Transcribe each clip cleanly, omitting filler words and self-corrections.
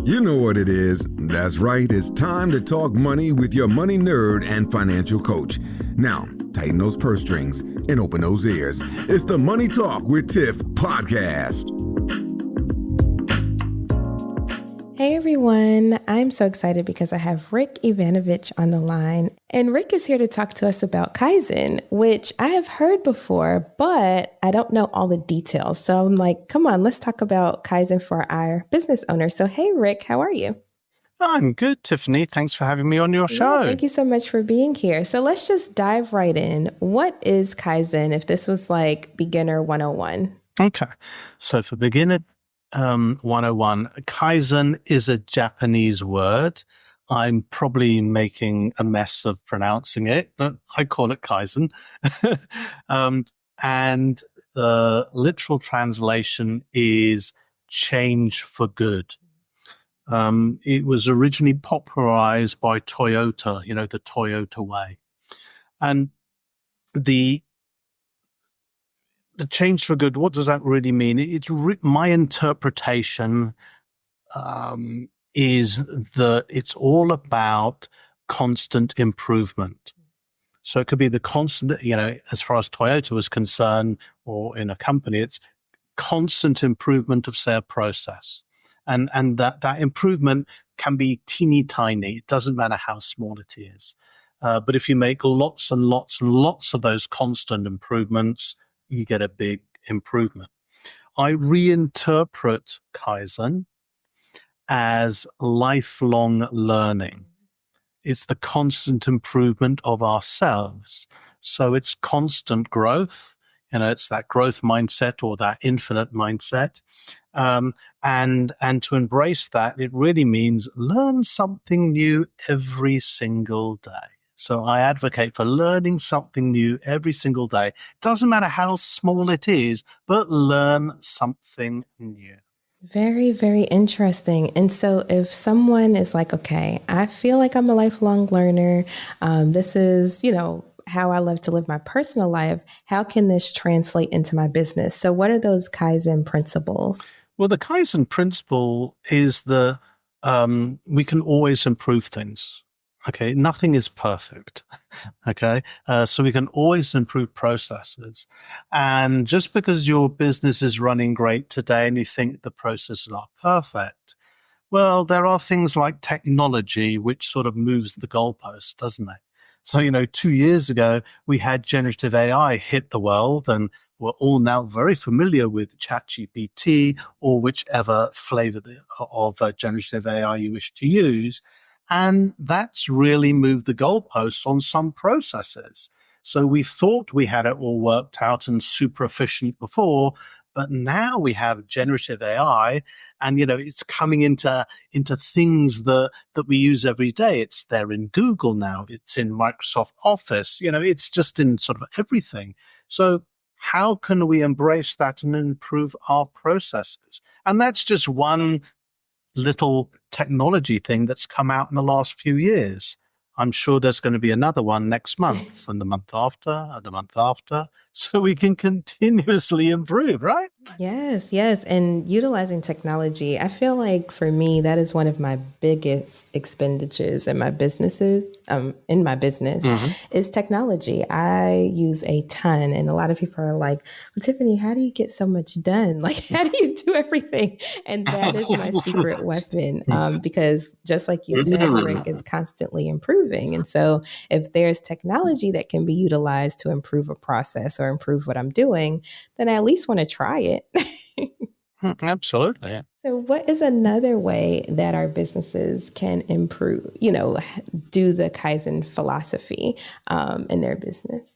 You know what it is. That's right. It's time to talk money with your money nerd and financial coach. Now, tighten those purse strings and open those ears. It's the Money Talk with Tiff podcast. Hey everyone, I'm so excited because I have Rick Yvanovich on the line. And Rick is here to talk to us about Kaizen, which I have heard before, but I don't know all the details. So I'm like, come on, let's talk about Kaizen for our business owners. So hey Rick, how are you? I'm good, Tiffany. Thanks for having me on your show. Thank you so much for being here. So let's just dive right in. What is Kaizen if this was like beginner 101? Okay. So for beginner 101, Kaizen is a Japanese word. I'm probably making a mess of pronouncing it, but I call it Kaizen. And the literal translation is change for good. It was originally popularized by Toyota, the Toyota way. And the change for good, what does that really mean? My interpretation is that it's all about constant improvement. So it could be the constant, as far as Toyota was concerned, or in a company, it's constant improvement of, say, a process. And that improvement can be teeny tiny. It doesn't matter how small it is. But if you make lots and lots and lots of those constant improvements, you get a big improvement. I reinterpret Kaizen as lifelong learning. It's the constant improvement of ourselves. So it's constant growth. It's that growth mindset or that infinite mindset. And to embrace that, it really means learn something new every single day. So I advocate for learning something new every single day. Doesn't matter how small it is, but learn something new. Very, very interesting. And so if someone is like, okay, I feel like I'm a lifelong learner. This is, how I love to live my personal life. How can this translate into my business? So what are those Kaizen principles? Well, the Kaizen principle is we can always improve things. Okay, nothing is perfect. Okay, so we can always improve processes. And just because your business is running great today and you think the processes are perfect, well, there are things like technology which sort of moves the goalpost, doesn't it? So, 2 years ago, we had generative AI hit the world, and we're all now very familiar with ChatGPT or whichever flavor of generative AI you wish to use. And that's really moved the goalposts on some processes. So we thought we had it all worked out and super efficient before, but now we have generative AI and, it's coming into things that we use every day. It's there in Google now. It's in Microsoft Office. It's just in sort of everything. So how can we embrace that and improve our processes? And that's just one little technology thing that's come out in the last few years. I'm sure there's going to be another one next month and the month after and the month after. So we can continuously improve, right? Yes. And utilizing technology, I feel like for me, that is one of my biggest expenditures in my business is technology. I use a ton. And a lot of people are like, well, Tiffany, how do you get so much done? Like, how do you do everything? And that is my secret weapon. Because just like you said, Rick, is constantly improving. And so if there's technology that can be utilized to improve a process or improve what I'm doing, then I at least want to try it. Absolutely. So what is another way that our businesses can improve, do the Kaizen philosophy in their business?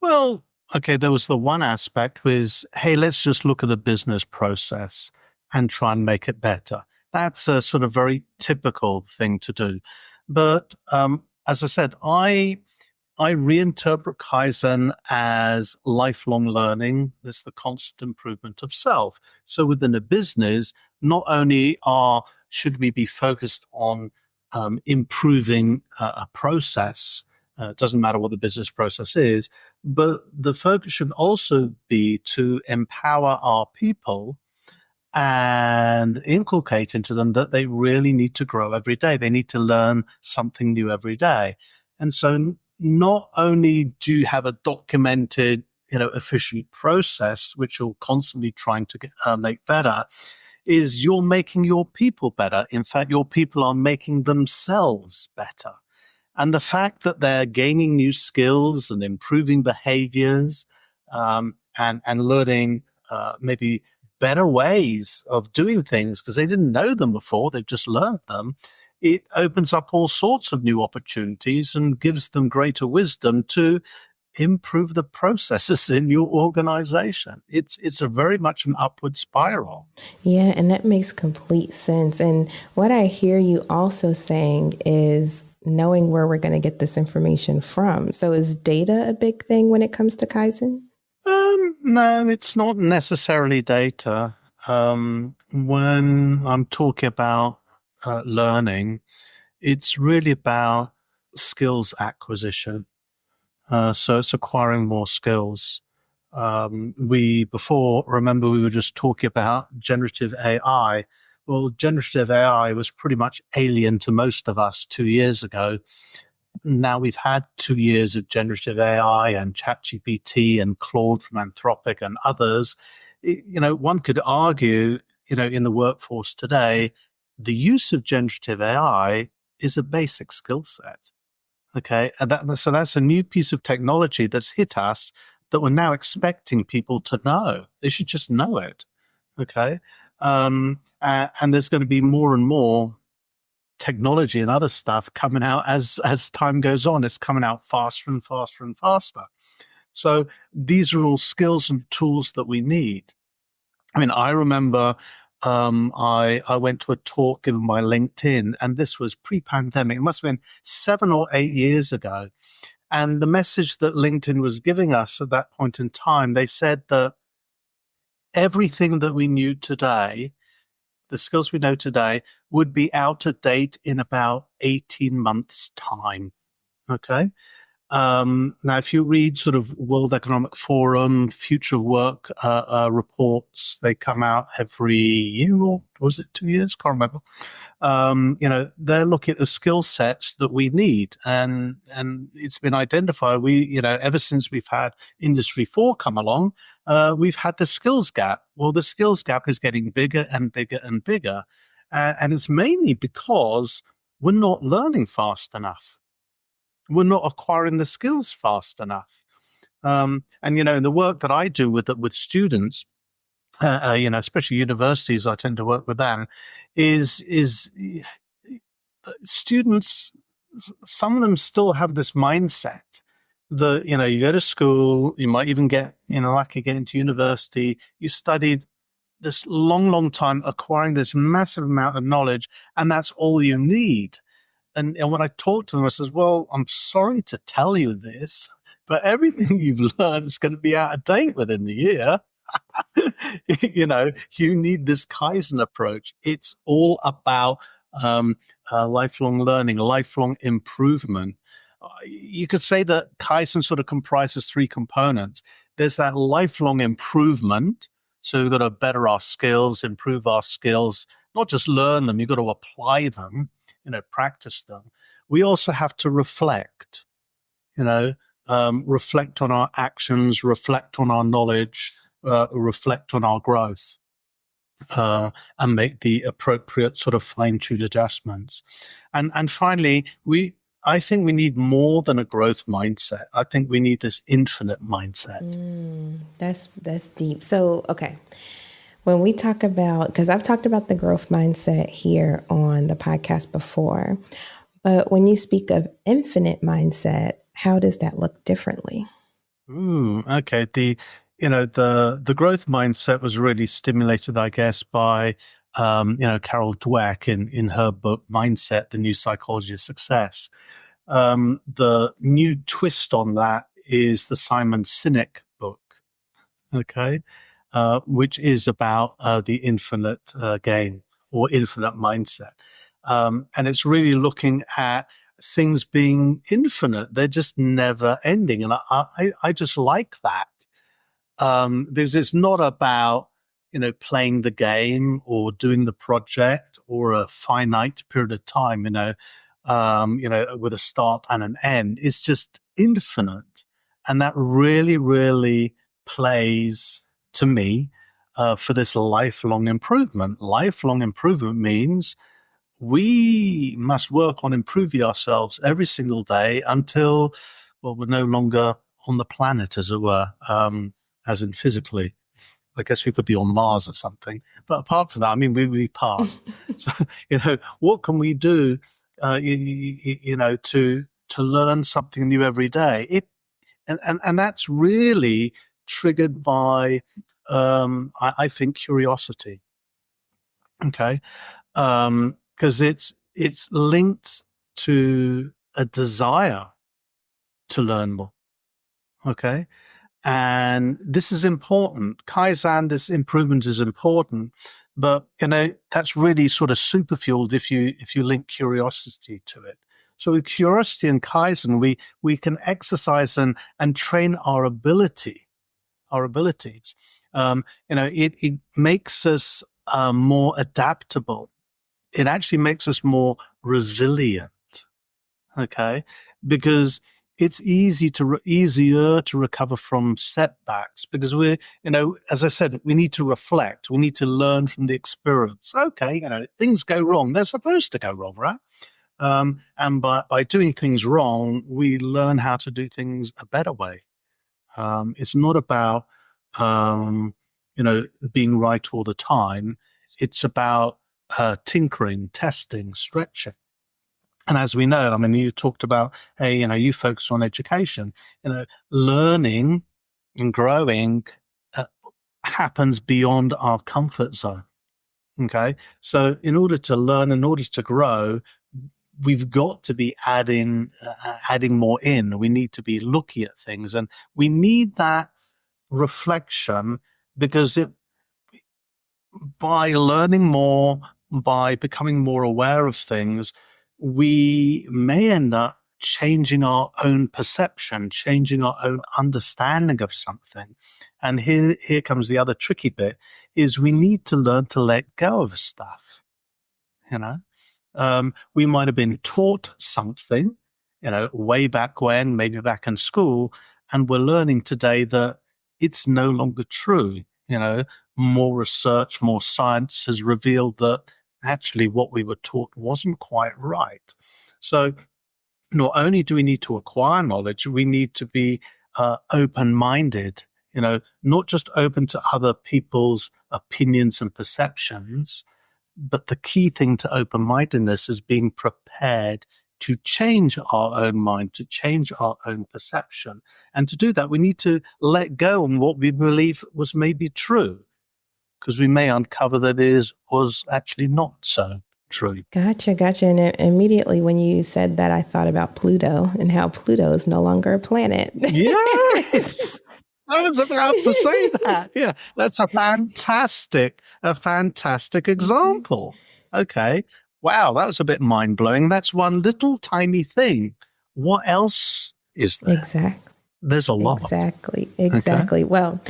Well, okay, there was the one aspect was, hey, let's just look at a business process and try and make it better. That's a sort of very typical thing to do. But as I said, I reinterpret Kaizen as lifelong learning. There's the constant improvement of self. So within a business, not only should we be focused on improving a process, it doesn't matter what the business process is, but the focus should also be to empower our people and inculcate into them that they really need to grow every day. They need to learn something new every day. And so not only do you have a documented, efficient process, which you're constantly trying to make better, is you're making your people better. In fact, your people are making themselves better. And the fact that they're gaining new skills and improving behaviors, and learning maybe better ways of doing things because they didn't know them before, they've just learned them, it opens up all sorts of new opportunities and gives them greater wisdom to improve the processes in your organization. It's a very much an upward spiral. Yeah, and that makes complete sense. And what I hear you also saying is knowing where we're going to get this information from. So is data a big thing when it comes to Kaizen? No, it's not necessarily data. When I'm talking about learning, it's really about skills acquisition. So it's acquiring more skills. Remember we were just talking about generative AI. Well, generative AI was pretty much alien to most of us 2 years ago. Now we've had 2 years of generative AI and ChatGPT and Claude from Anthropic and others. One could argue, in the workforce today, the use of generative AI is a basic skill set. Okay, and so that's a new piece of technology that's hit us that we're now expecting people to know. They should just know it. Okay, and there's going to be more and more technology and other stuff coming out as time goes on. It's coming out faster and faster and faster. So these are all skills and tools that we need. I mean, I remember I went to a talk given by LinkedIn, and this was pre-pandemic. It must have been 7 or 8 years ago. And the message that LinkedIn was giving us at that point in time, they said that everything that we knew today, the skills we know today, would be out of date in about 18 months' time. Okay. Now, if you read sort of World Economic Forum, Future of Work reports, they come out every year, or was it 2 years? Can't remember. They're looking at the skill sets that we need, and it's been identified. Ever since we've had Industry 4 come along, we've had the skills gap. Well, the skills gap is getting bigger and bigger and bigger, and it's mainly because we're not learning fast enough. We're not acquiring the skills fast enough. In the work that I do with students, especially universities, I tend to work with them, is students, some of them still have this mindset that, you go to school, you might even get, lucky get into university, you studied this long, long time acquiring this massive amount of knowledge, and that's all you need. And when I talk to them, I says, well, I'm sorry to tell you this, but everything you've learned is going to be out of date within the year. You need this Kaizen approach. It's all about lifelong learning, lifelong improvement. You could say that Kaizen sort of comprises 3 components. There's that lifelong improvement. So we've got to better our skills, improve our skills, not just learn them, you've got to apply them, practice them. We also have to reflect, reflect on our actions, reflect on our knowledge, reflect on our growth, and make the appropriate sort of fine-tuned adjustments. And finally, I think we need more than a growth mindset. I think we need this infinite mindset. That's deep. So, okay. When we talk about, because I've talked about the growth mindset here on the podcast before, but when you speak of infinite mindset, how does that look differently? Okay. The growth mindset was really stimulated, I guess, by, Carol Dweck in her book, Mindset, The New Psychology of Success. The new twist on that is the Simon Sinek book. Okay. Which is about the infinite game or infinite mindset. And it's really looking at things being infinite. They're just never ending. And I just like that because it's not about, playing the game or doing the project or a finite period of time, with a start and an end. It's just infinite. And that really, really plays to me for this lifelong improvement. Lifelong improvement means we must work on improving ourselves every single day until, we're no longer on the planet, as it were, as in physically. I guess we could be on Mars or something. But apart from that, we passed. So, what can we do, to learn something new every day? And that's really triggered by, I think, curiosity. Okay. Because it's linked to a desire to learn more. Okay. And this is important. Kaizen, this improvement is important, but that's really sort of superfueled if you link curiosity to it. So with curiosity and Kaizen, we can exercise and train our abilities. It makes us more adaptable. It actually makes us more resilient. Okay, because it's easier to recover from setbacks because we're, as I said, we need to reflect. We need to learn from the experience. Okay, things go wrong. They're supposed to go wrong, right? And by doing things wrong, we learn how to do things a better way. It's not about, being right all the time. It's about tinkering, testing, stretching. And as we know, you talked about, you focus on education, learning and growing happens beyond our comfort zone. Okay. So in order to learn, in order to grow, we've got to be adding more in. We need to be looking at things, and we need that reflection because by learning more, by becoming more aware of things, we may end up changing our own perception, changing our own understanding of something. And here comes the other tricky bit, is we need to learn to let go of stuff. We might have been taught something, way back when, maybe back in school, and we're learning today that it's no longer true. More research, more science has revealed that actually what we were taught wasn't quite right. So not only do we need to acquire knowledge, we need to be open-minded, not just open to other people's opinions and perceptions, but the key thing to open-mindedness is being prepared to change our own mind, to change our own perception. And to do that, we need to let go on what we believe was maybe true, because we may uncover that it was actually not so true. Gotcha. And immediately when you said that, I thought about Pluto and how Pluto is no longer a planet. Yes, I was about to say that. Yeah, that's a fantastic example. Okay. Wow, that was a bit mind-blowing. That's one little tiny thing. What else is there? Exactly. There's a lot. Exactly. Okay. Well,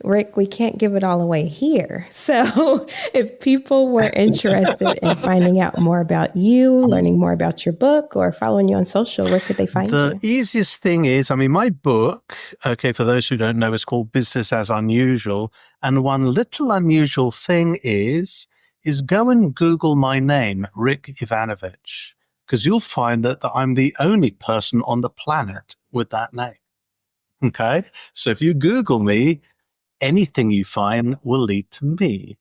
Rick, we can't give it all away here. So if people were interested in finding out more about you, learning more about your book, or following you on social, where could they find you? The easiest thing is, my book, okay, for those who don't know, is called Business as Unusual. And one little unusual thing is go and Google my name, Rick Yvanovich, because you'll find that I'm the only person on the planet with that name. Okay. So if you Google me, anything you find will lead to me.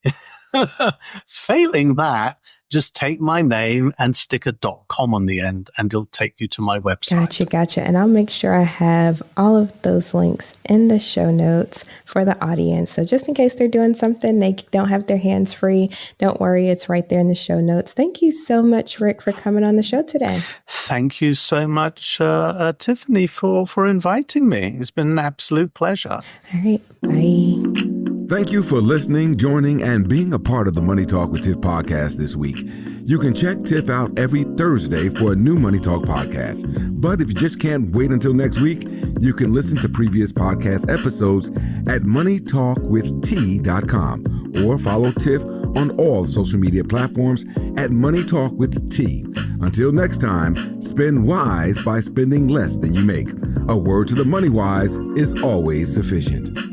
Failing that, just take my name and stick a .com on the end, and it'll take you to my website. Gotcha. And I'll make sure I have all of those links in the show notes for the audience. So just in case they're doing something, they don't have their hands free, don't worry, it's right there in the show notes. Thank you so much, Rick, for coming on the show today. Thank you so much, Tiffany, for inviting me. It's been an absolute pleasure. All right. Bye. Thank you for listening, joining, and being a part of the Money Talk with Tiff podcast this week. You can check Tiff out every Thursday for a new Money Talk podcast. But if you just can't wait until next week, you can listen to previous podcast episodes at moneytalkwitht.com or follow Tiff on all social media platforms at Money Talk with T. Until next time, spend wise by spending less than you make. A word to the money wise is always sufficient.